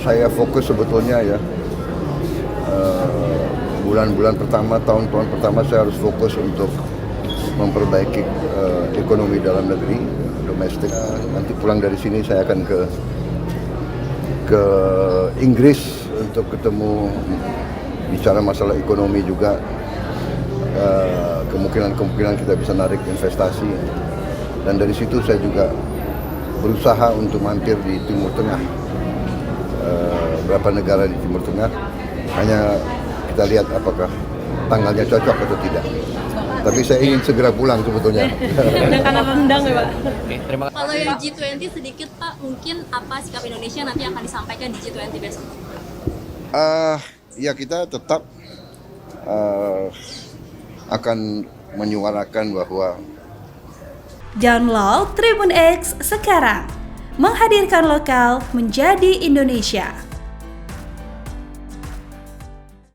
saya fokus sebetulnya ya, bulan-bulan pertama, tahun-tahun pertama saya harus fokus untuk memperbaiki ekonomi dalam negeri, domestik. Nanti pulang dari sini saya akan ke Inggris untuk ketemu, bicara masalah ekonomi juga. Kemungkinan kita bisa narik investasi, dan dari situ saya juga berusaha untuk mampir di Timur Tengah, beberapa negara di Timur Tengah. Hanya kita lihat apakah tanggalnya cocok atau tidak. Tapi saya ingin segera pulang sebetulnya. Dan karena rendang ya Pak. Oke, terima kasih. Kalau yang G20 sedikit Pak, mungkin apa sikap Indonesia nanti akan disampaikan di G20 besok? Ya kita tetap akan menyuarakan bahwa Download Tribun X sekarang, menghadirkan lokal menjadi Indonesia.